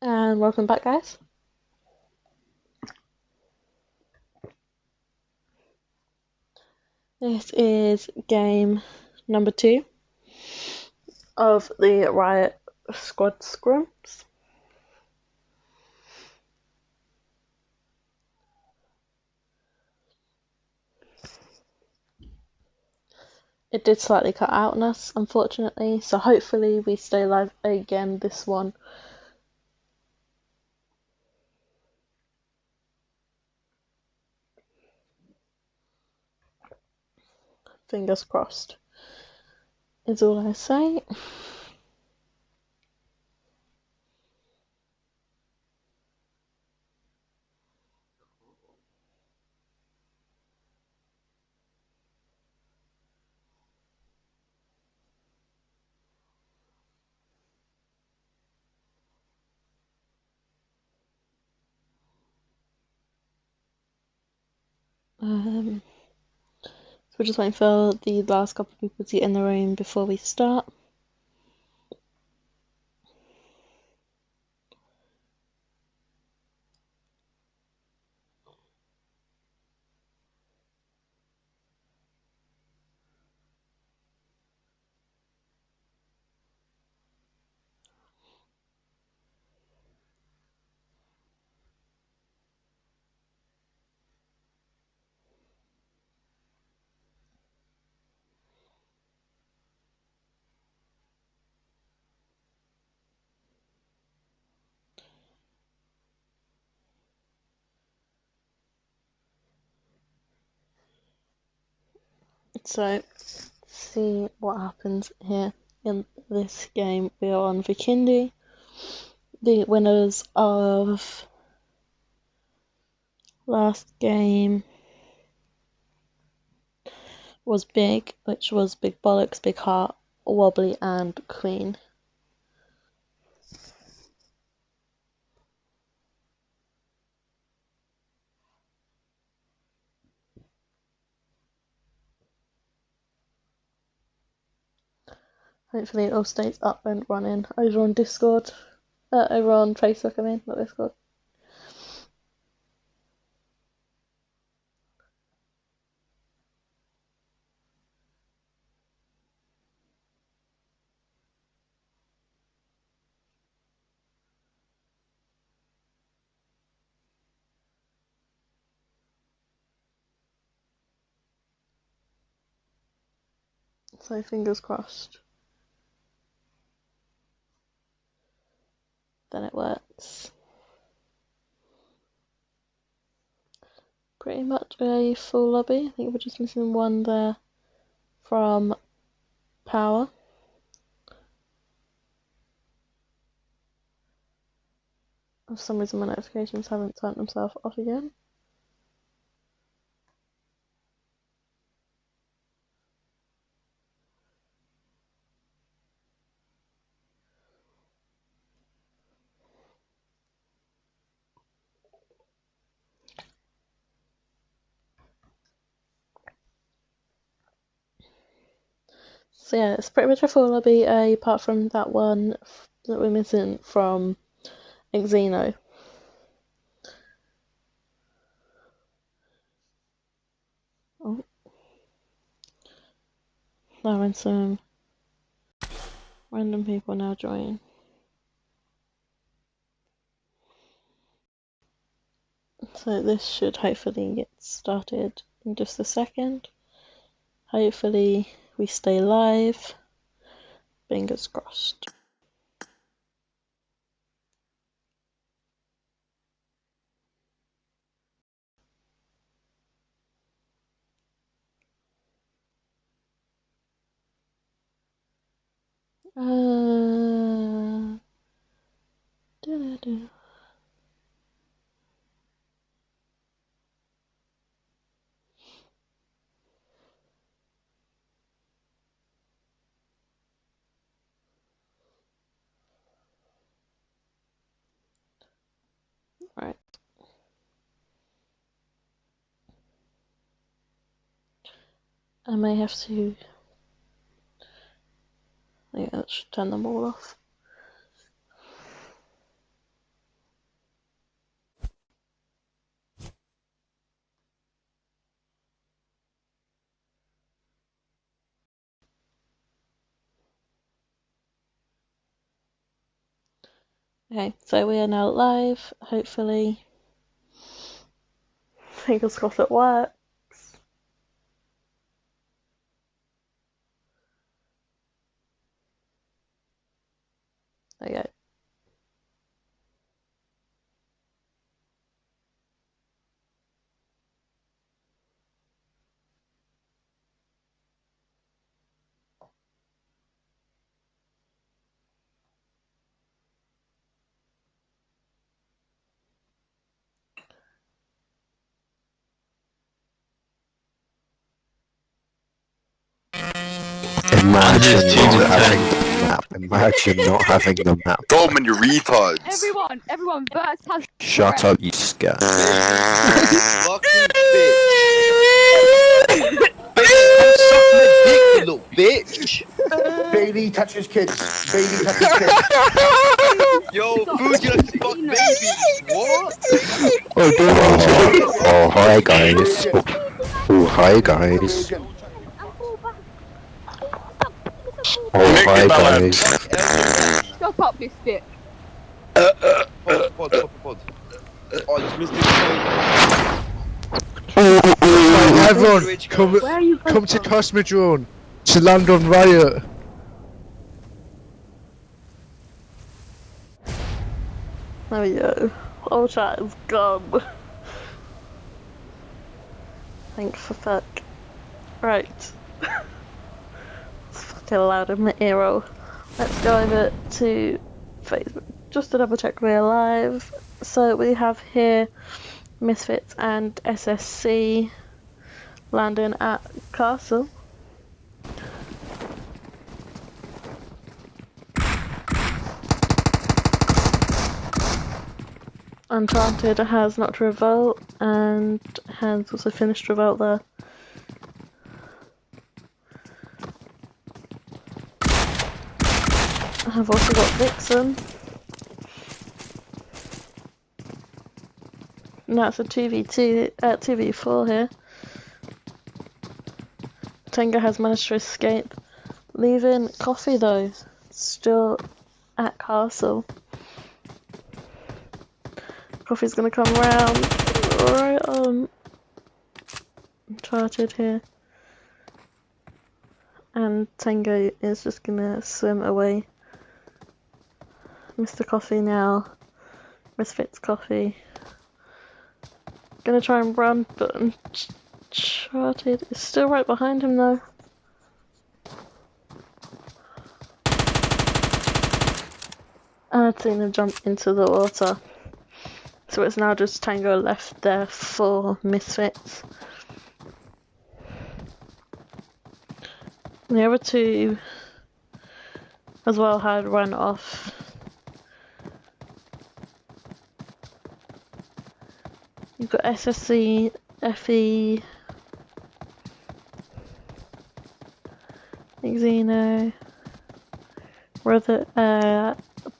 And welcome back, guys. This is game number 2 of the Riot squad scrims. It did slightly cut out on us, unfortunately, so hopefully we stay live again this one. Fingers crossed is all I say. So we're just waiting for the last couple of people to get in the room before we start. So, let's see what happens here in this game. We are on Vikindi, the winners of last game was Big, which was Big Bollocks, Big Heart, Wobbly, and Queen. Hopefully it all stays up and running over on Discord. Over on Facebook, I mean, not Discord. So fingers crossed. Then it works. Pretty much a full lobby. I think we're just missing one there from Power. For some reason my notifications haven't turned themselves off again. So yeah, it's pretty much a full lobby, apart from that one that we're missing from Xeno. Oh, now when some random people now join. So this should hopefully get started in just a second. Hopefully we stay live. Fingers crossed. Da-da-da. Right. I may have to. Yeah, that should turn them all off. Okay, so we are now live, hopefully. Fingers crossed it works. There you go. Imagine not having the map. Imagine not having the map. Roman, you retards. Everyone, Verts has. Shut up, you scat. Fucking bitch. Bitch, suck my dick, you little bitch. Baby touches kids. Baby touches kids. Yo, food, you like to fuck babies. What? Oh, hi guys. Oh, hi guys. Oh, hi guys. Stop up this stick. Pod. Oh, I just missed it. Right, everyone, Where are you come to Cosmodrome to land on Riot. There we go. All chat is gone. Thank for fuck. Right. It's fucking loud in my ear roll. Let's go over to Facebook just to double check we're live. So we have here Misfits and SSC landing at Castle. Enchanted has not revolt and has also finished revolt there. I've also got Vixen. And that's a 2v2, 2v4 here. Tenga has managed to escape, leaving Coffee though, still at Castle. Coffee's gonna come round right on Uncharted here. And Tango is just gonna swim away. Mr. Coffee now. Misfits Coffee. Gonna try and run, but Uncharted is still right behind him though. I'd seen him jump into the water. So it's now just Tango left there for Misfits. The other two as well had run off. You've got SSC, FE, Xeno,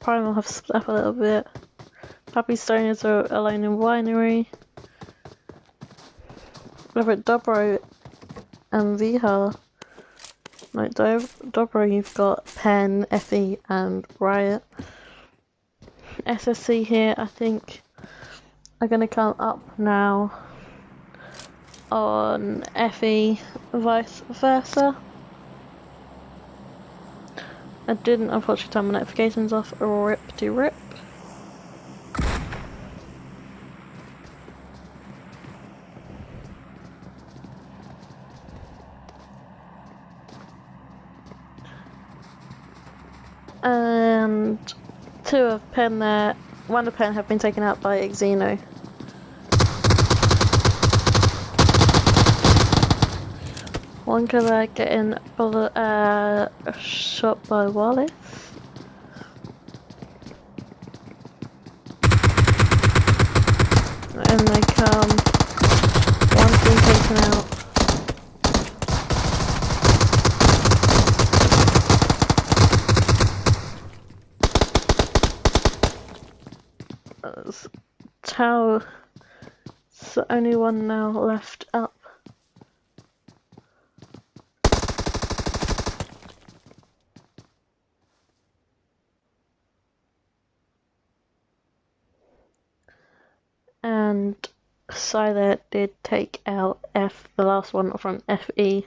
Primal have split up a little bit. Pappy Stoners are alone in Winery. Over at Dobro and Vihar. Like Dobro, you've got Pen, FE, and Riot. SSC here, I think, are going to come up now on FE, vice versa. I didn't unfortunately turn my notifications off, rip to rip. And two of Pen there, one of Pen have been taken out by Xeno. One killer getting shot by Wallace. And they come, one's been taken out. Tower, it's the only one now left up. and Scyther did take out the last one from FE.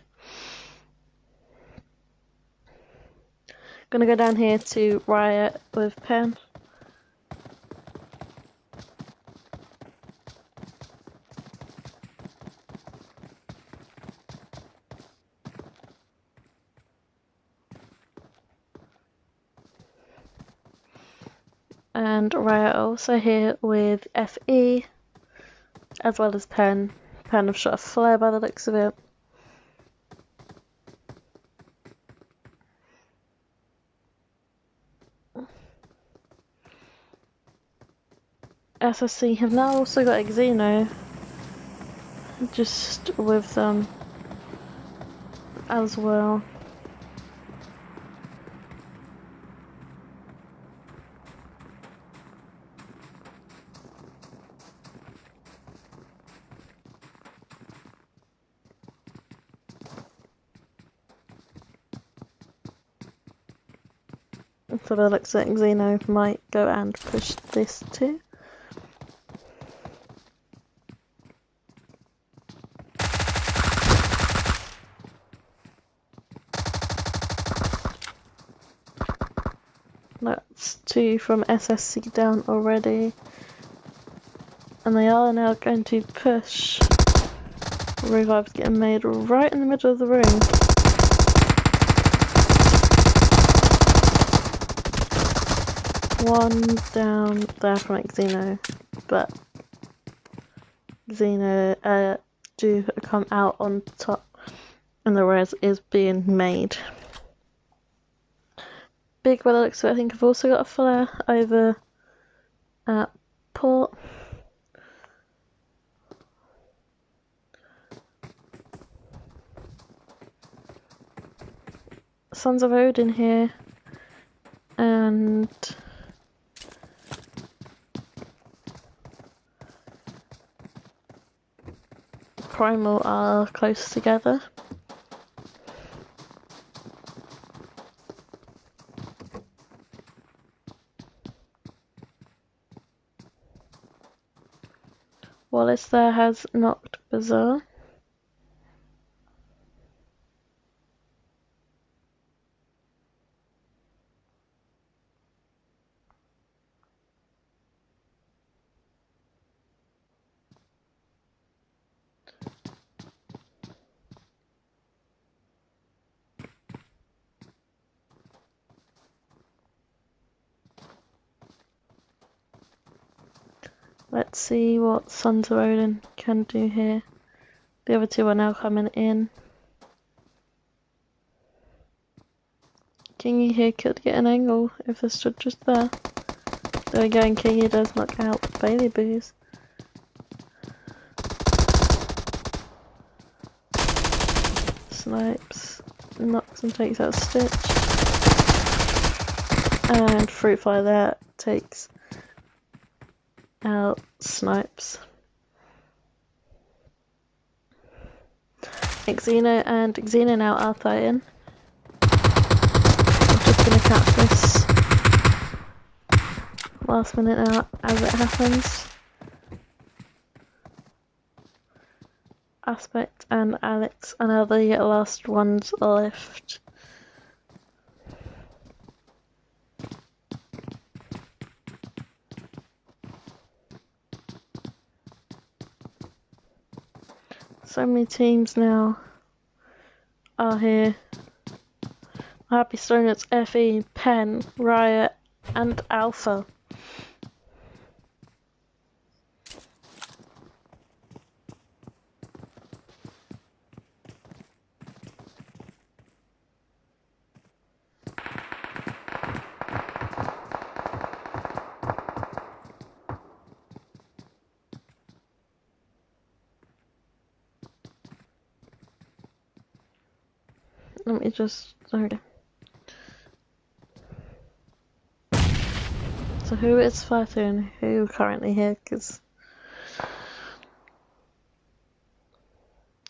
Gonna go down here to Riot with Pen. And Riot also here with FE, as well as Pen. Pen have shot a flare by the looks of it. SSC have now also got Xeno just with them as well. So the looks like Xeno might go and push this too. That's 2 from SSC down already. And they are now going to push. Revive's getting made right in the middle of the room. One down there from Xeno, but Xeno do come out on top, and the res is being made. Big by the looks of it, I think I've also got a flare over at port. Sons of Odin here, and Primal are close together. Wallace there has knocked Bazaar. Let's see what Sons of Odin can do here. The other two are now coming in. Kingy here could get an angle if they stood just there. There we go, and Kingy does knock out Bailey Booze. Snipes, knocks and takes out Stitch. And Fruitfly there takes out Snipes. Xeno now are fighting. I'm just gonna catch this last minute now as it happens. Aspect and Alex are now the last ones left. So many teams now are here. Happy Stone, it's FE, Pen, Riot, and Alpha. Let me just, okay. So who is fighting? Who currently here? Because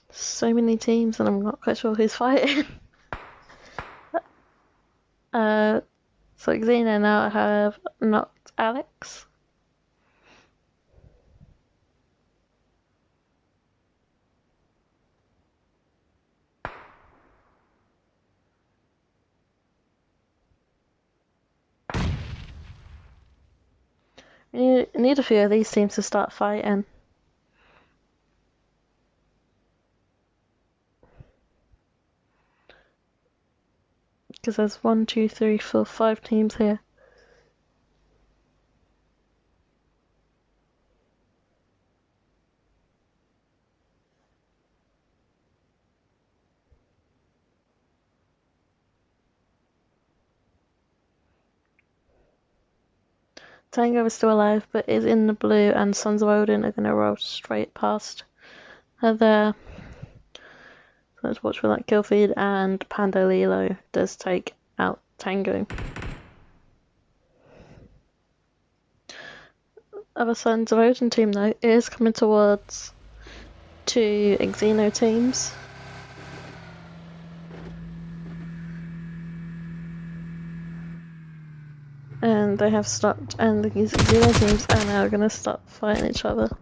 so many teams and I'm not quite sure who's fighting. So Xeno now have knocked Alex. You need a few of these teams to start fighting. Because there's 1, 2, 3, 4, 5 teams here. Tango is still alive, but is in the blue, and Sons of Odin are going to roll straight past her there. So let's watch for that kill feed, and Panda Lilo does take out Tango. Other Sons of Odin team, though, is coming towards 2 Xeno teams. And they have stopped, and these Xeno teams are now going to stop fighting each other.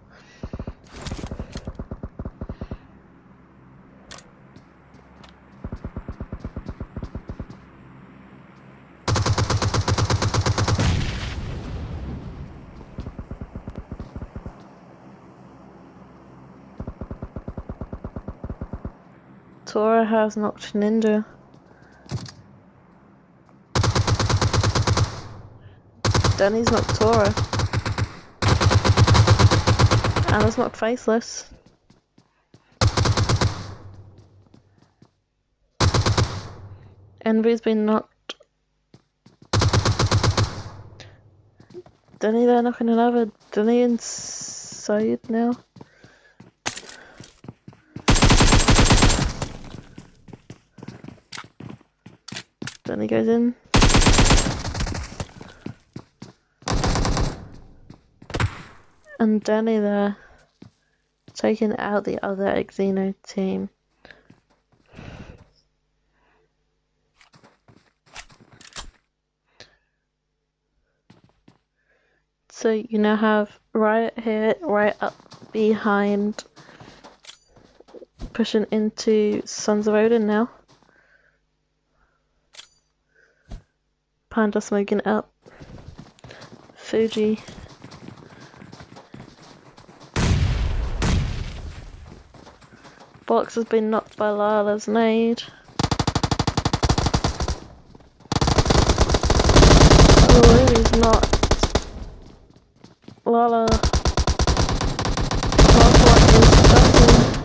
Tora has knocked Ninja. Danny's knocked Tora. Anna's knocked Faceless. Envy's been knocked. Danny, they're knocking another. Danny inside now. Danny goes in. And Danny there, taking out the other Xeno team. So you now have Riot here, right up behind, pushing into Sons of Odin now. Panda smoking up. Fuji. Box has been knocked by Lala's nade. Oh, Lily's knocked. Lala. Last one is Dutty.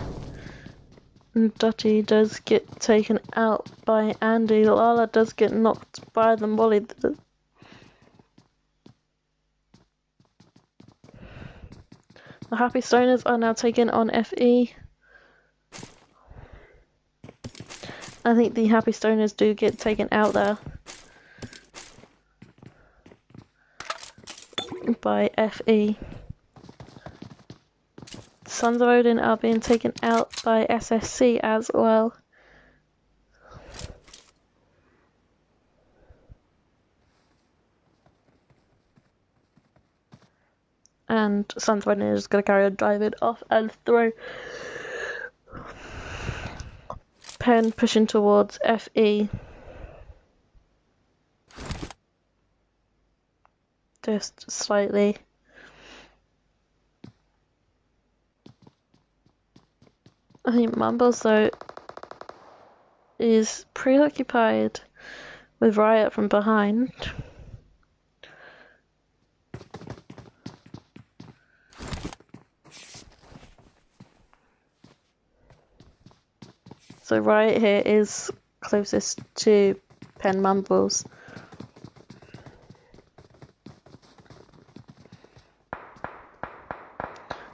And Dutty does get taken out by Andy. Lala does get knocked by the molly. The Happy Stoners are now taken on FE. I think the Happy Stoners do get taken out there by FE. Sons of Odin are being taken out by SSC as well. And Sons of Odin is going to carry on, drive it off and throw. Pen pushing towards FE. Just slightly. I think Mumbles though is preoccupied with Riot from behind. So Riot here is closest to Pen Mumbles.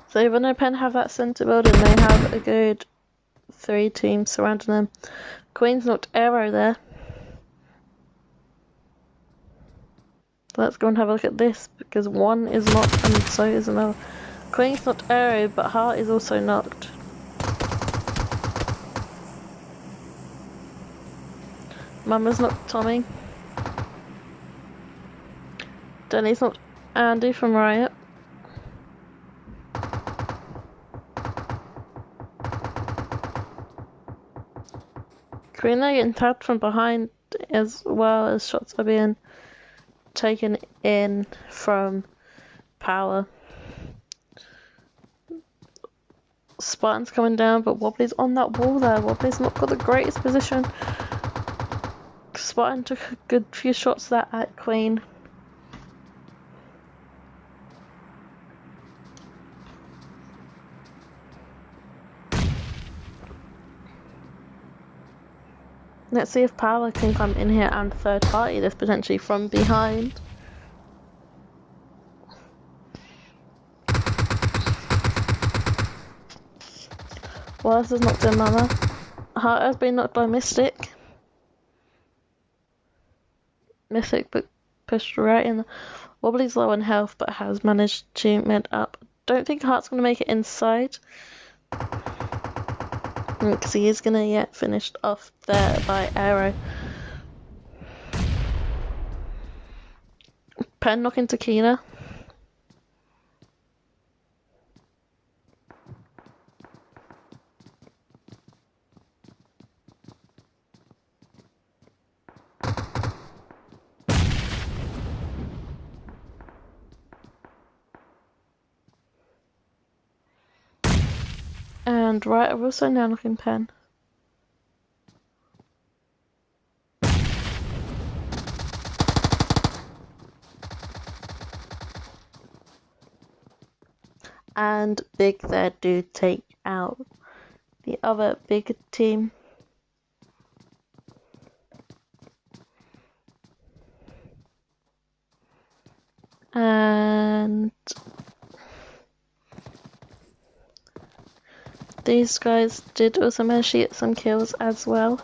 So even though Pen have that centre building, they have a good 3 teams surrounding them. Queen's knocked Arrow there. Let's go and have a look at this, because one is knocked and so is another. Queen's knocked Arrow, but Heart is also knocked. Mama's knocked Tommy. Denny's knocked Andy from Riot. Queen are getting tapped from behind as well as shots are being taken in from Power. Spartan's coming down, but Wobbly's on that wall there. Wobbly's not got the greatest position. Spartan took a good few shots there at Queen. Let's see if Power can come in here and third party this potentially from behind. Well, this is knocked in Mama. Heart has been knocked by Mystic. Mystic but pushed right in. Wobbly's low on health but has managed to med up. Don't think Heart's going to make it inside. Because he is going to get finished off there by Arrow. Pen knocking Tequila. And Riot are also now knocking Pen. And Big there do take out the other big team. And these guys did also manage to get some kills as well.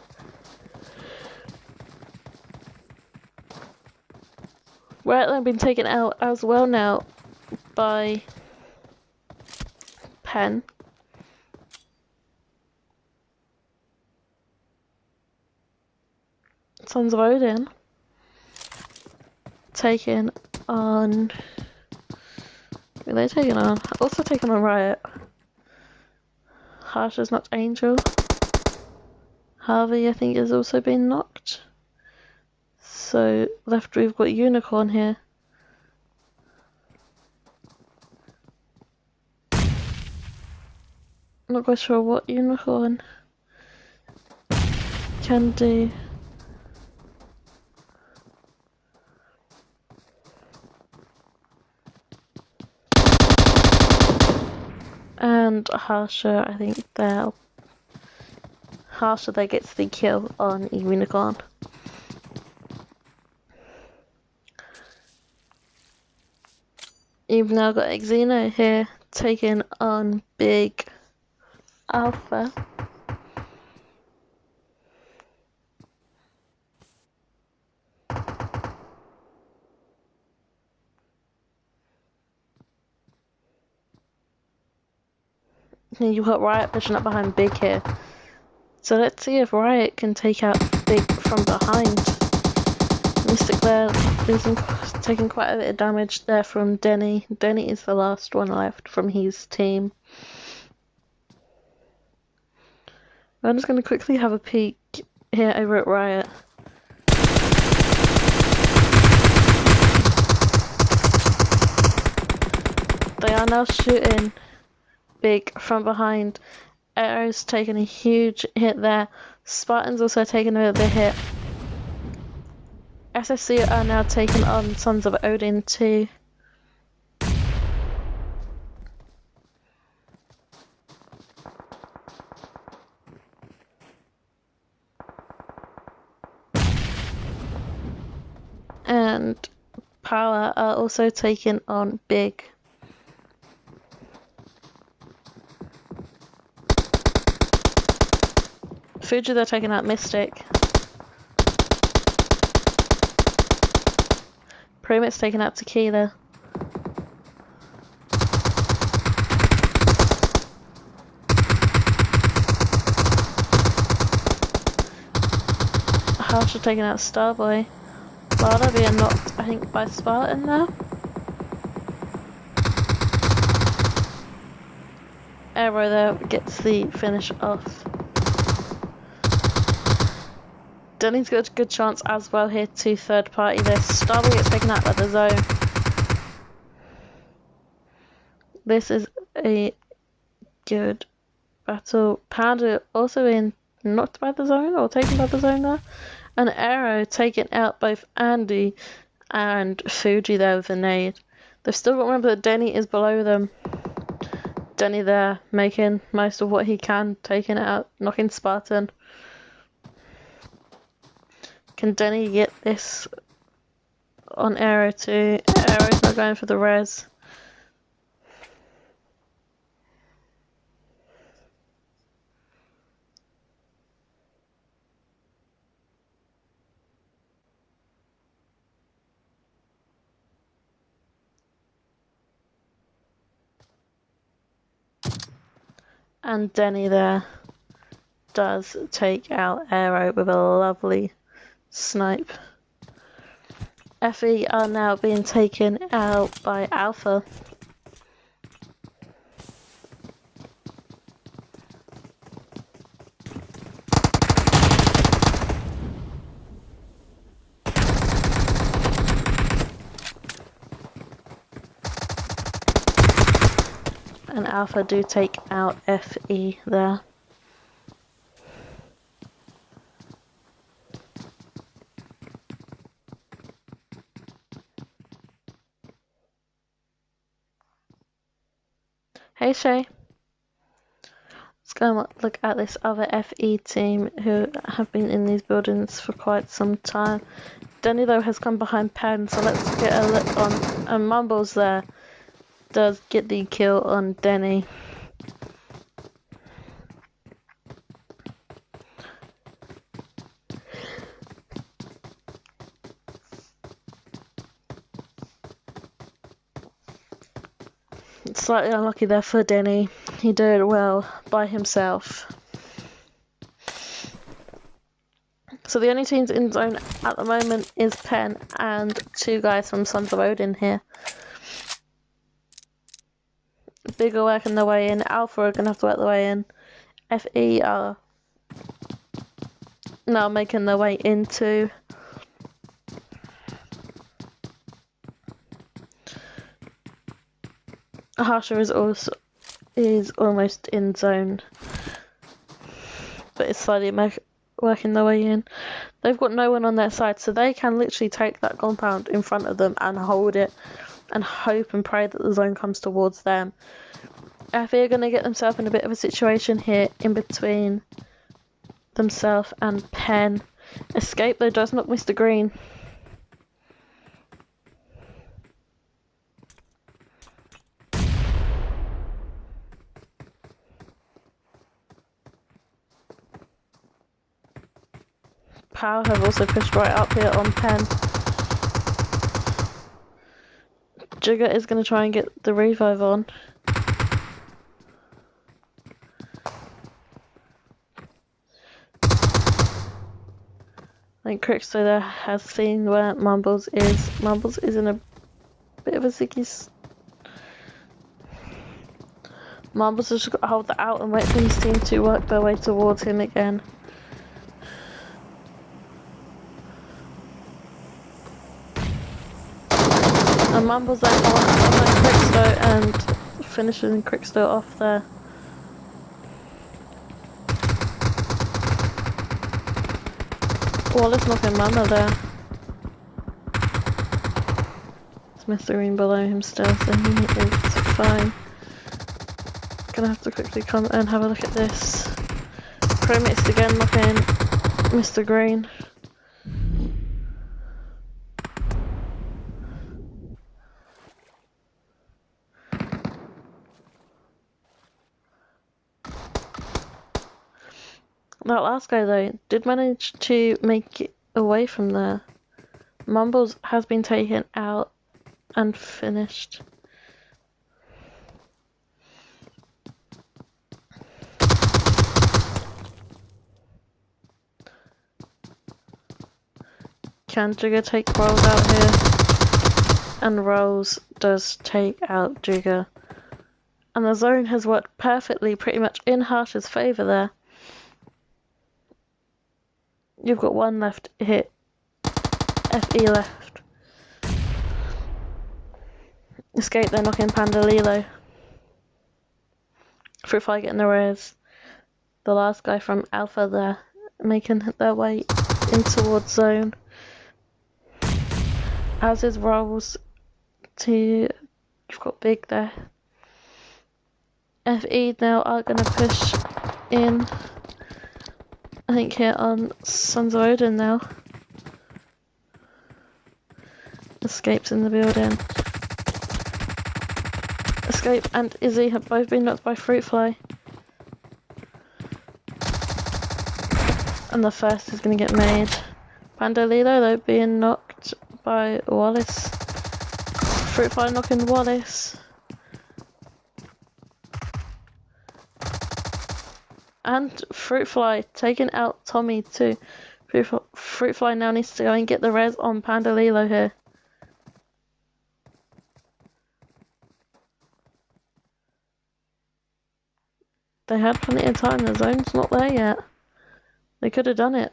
Riot have been taken out as well now by Pen. Sons of Odin taken on. Who are they taking on? Also taken on Riot. Harsh has knocked Angel. Harvey, I think, has also been knocked. So left we've got Unicorn here. Not quite sure what Unicorn can do. And Harsha, I think Harsha there gets the kill on Unicorn. You've now got Xeno here taking on Big Alpha. And you've got Riot pushing up behind Big here. So let's see if Riot can take out Big from behind. Mystic there taking quite a bit of damage there from Denny. Denny is the last one left from his team. I'm just going to quickly have a peek here over at Riot. They are now shooting Big from behind. Arrow's taking a huge hit there. Spartan's also taking a bit hit. SSC are now taking on Sons of Odin too. And Power are also taking on Big. Fuji they're taking out Mystic. Primit's taking out Tequila. Harsha taking out Starboy. Lada being knocked, I think, by Spartan now. Arrow there gets the finish off. Denny's got a good chance as well here to third party this. Starboy gets taken out by the zone. This is a good battle. Panda also being knocked by the zone or taken by the zone there. An arrow taking out both Andy and Fuji there with a nade. They've still got to remember that Denny is below them. Denny there making most of what he can, taking it out, knocking Spartan. Can Denny get this on Arrow too? Arrow's not going for the res. And Denny there does take out Arrow with a lovely snipe. FE are now being taken out by Alpha. And Alpha do take out FE there. Hey Shay. Let's go and look at this other FE team who have been in these buildings for quite some time. Denny though has come behind Pen, so let's get a look on, and Mumbles there does get the kill on Denny. Slightly unlucky there for Denny. He did well by himself. So the only teams in zone at the moment is Pen and two guys from Sons of Odin here. Big are working their way in. Alpha are going to have to work their way in. FE are now making their way into. Harsher is almost in zone, but it's slightly working their way in. They've got no one on their side, so they can literally take that compound in front of them and hold it and hope and pray that the zone comes towards them. FE are going to get themselves in a bit of a situation here in between themselves and Pen. Escape though does knock Mr. Green. Power have also pushed right up here on Pen. Jigger is going to try and get the revive on. I think Crickster there has seen where Mumbles is. Mumbles is in a bit of a ziggy. Mumbles has just got to hold that out and wait for his team to work their way towards him again. And Mumbles then on Crickster and finishing Crickster off there. Wallace knocking Mama there. It's Mr. Green below him still, so he is fine. Gonna have to quickly come and have a look at this. Chromates again knocking Mr. Green. That last guy though did manage to make it away from there. Mumbles has been taken out and finished. Can Jigger take Rolls out here? And Rolls does take out Jigger. And the zone has worked perfectly pretty much in Harsh's favour there. You've got one left hit. FE left. Escape, they're knocking Panda Lilo. Fruit Fly getting the res. The last guy from Alpha there, making their way in towards zone. As is rolls to, you've got Big there. FE now are going to push in, I think here on Sons of Odin now. Escapes in the building. Escape and Izzy have both been knocked by Fruit Fly. And the first is going to get made. Pandolilo though being knocked by Wallace. Fruit Fly knocking Wallace. And Fruit Fly taking out Tommy too. Fruit Fly now needs to go and get the res on Pandolilo here. They had plenty of time, the zone's not there yet. They could have done it.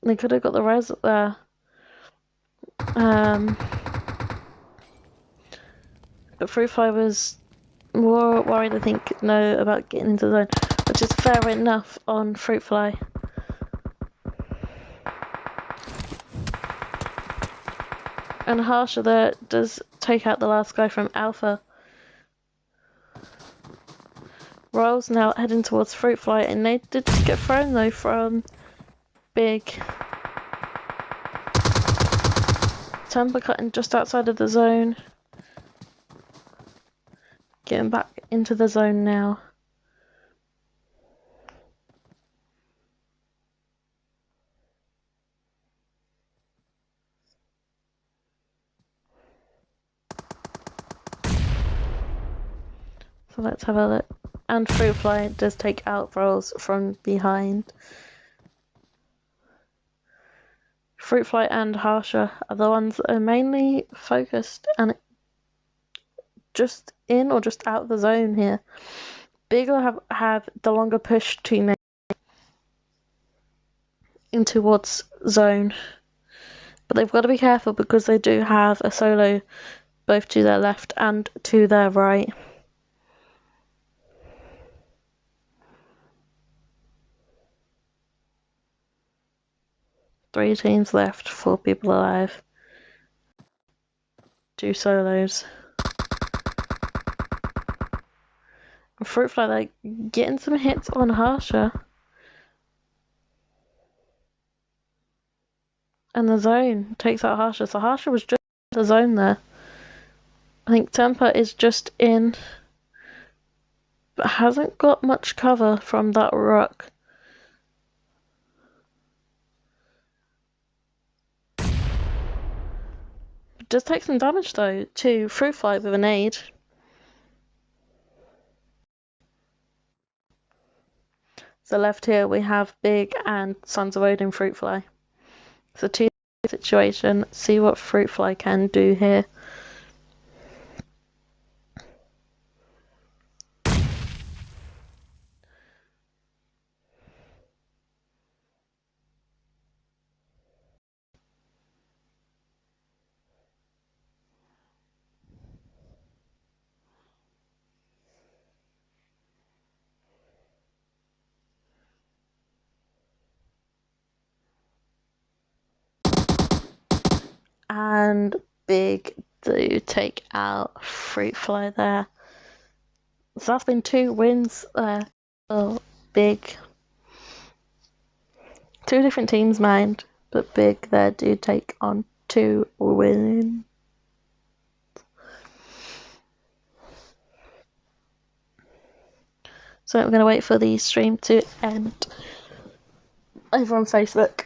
They could have got the res there. But Fruit Fly was more worried, I think, about getting into the zone, which is fair enough on Fruit Fly. And Harsher there does take out the last guy from Alpha. Royals now heading towards Fruit Fly, and they did just get thrown though from Big. Temper cutting just outside of the zone. Getting back into the zone now. So let's have a look. And Fruit Fly does take out rolls from behind. Fruit Fly and Harsher are the ones that are mainly focused and just in or just out of the zone here. Big will have the longer push to make in towards zone. But they've got to be careful because they do have a solo both to their left and to their right. Three teams left, 4 people alive. 2 solos. And Fruit Fly, like, getting some hits on Harsher. And the zone takes out Harsher. So Harsher was just in the zone there. I think Temper is just in, but hasn't got much cover from that rock. Does take some damage though to Fruit Fly with a nade. So left here we have Big and Sons of Odin Fruit Fly. So 2 situation, see what Fruit Fly can do here. And Big do take out Fruit Fly there. So that's been 2 wins there for Big. 2 different teams, mind, but Big there do take on 2 wins. So I'm going to wait for the stream to end over on Facebook.